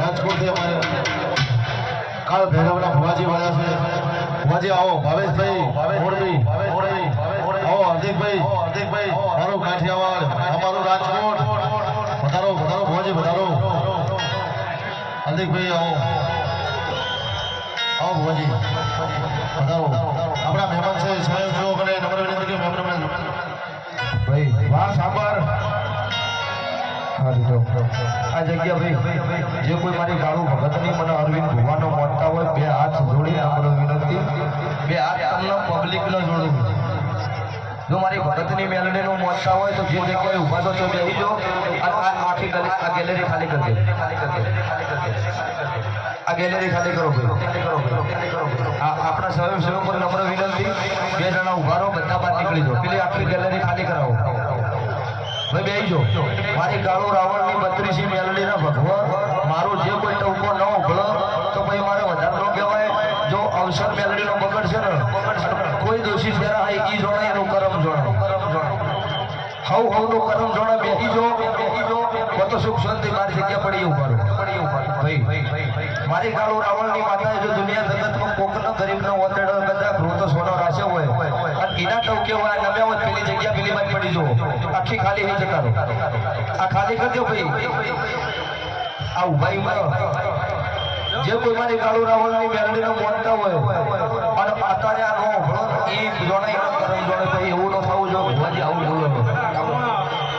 રાજકોટ થી અમારે કાળ ભૈરવના ભુવાજી વાળા છે ભુવાજી આવો ભાવેશભાઈ મોરબી આવો હાર્દિકભાઈ મારું કાઠિયાવાડ અમારું રાજકોટ વધારો ભુવાજી વધારો હાર્દિકભાઈ આવો ભુવાજી વધારો આપણા મહેમાન છે સ્વયંસેવક અને નમ્ર વિનંતી કે મહેમાન ભાઈ વાહ સાબર આ જગ્યા ભાઈ જે કોઈ મારી કાળું ભગતની મને અરવિંદ ભુવાનો મોટતા હોય બે હાથ જોડી નમ્ર વિનંતી બે હાથ તમને પબ્લિક ન જોડું જો મારી ભગતની મેલડીનો મોટતા હોય તો જે જગ્યાએ ઊભા તો બેસી જો અને આખી આ ગેલેરી ખાલી કરી દે આ ગેલેરી ખાલી કરો ભાઈ આપણા સ્વયંસેવકો નમ્ર વિનંતી બે જણા ઊભા રહો બધા બહાર નીકળી જાઓ પેલી આખી ગેલેરી ખાલી કરાવો ભાઈ બેસી જો મારી કાળુ રાવણની 32 મેલડીના ભગવાન મારું જે કોઈ ટૂંકો ન ઉભળો તો ભાઈ મારે વધારે ન કહેવાય જો અવસર મેલડીનો બગડશે ને કોઈ દોષી ફેરા હોય ઈ જોણે એનું કરમ જોણે હવનું કરમ જોણે બેસી જો કત સુખ શાંતિ મારી જગ્યા પડી ઉભા ભાઈ મારી કાળુ રાવણની માતાએ જો દુનિયા જગતમાં કોકનો ગરીબનો ઓતેડો કદાચ રોતો સોનો રાખ્યો હોય અને એના ટોકે હોય નમ્યા હોય પેલી જગ્યા પેલી બાદ પડી જો આખી ખાલી થઈ જતા રહો આ ખાલી કરજો ભાઈ આ ઉભાઈ જે કોઈ મારી કાળુ રાવણની મેલડીનો મોનતા હોય અને અત્યારે આ નો ભણો એ જોણે એનો કરમ જોણે ભાઈ એવું ન થવું જો ભુવાજી આવું બોલો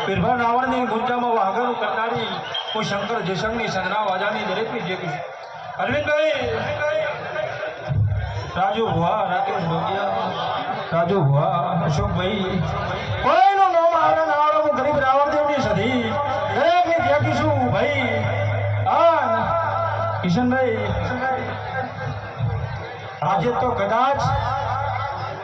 પીરભાઈ રાવણની ગુંજામાં વાઘાનું કરનારી કોઈ શંકર જયશંકરની સંગના વાજાની દરેકની જે અરવિંદભાઈ રાજુ ભુવા રાકેશ ભોગિયા રાજુ ભુવા અશોકભાઈ કોઈનું નામ આવે ના આવે હું ગરીબ રાવણદેવની સધી દરેકને ત્યાગીશું ભાઈ આ કિશનભાઈ આજે તો કદાચ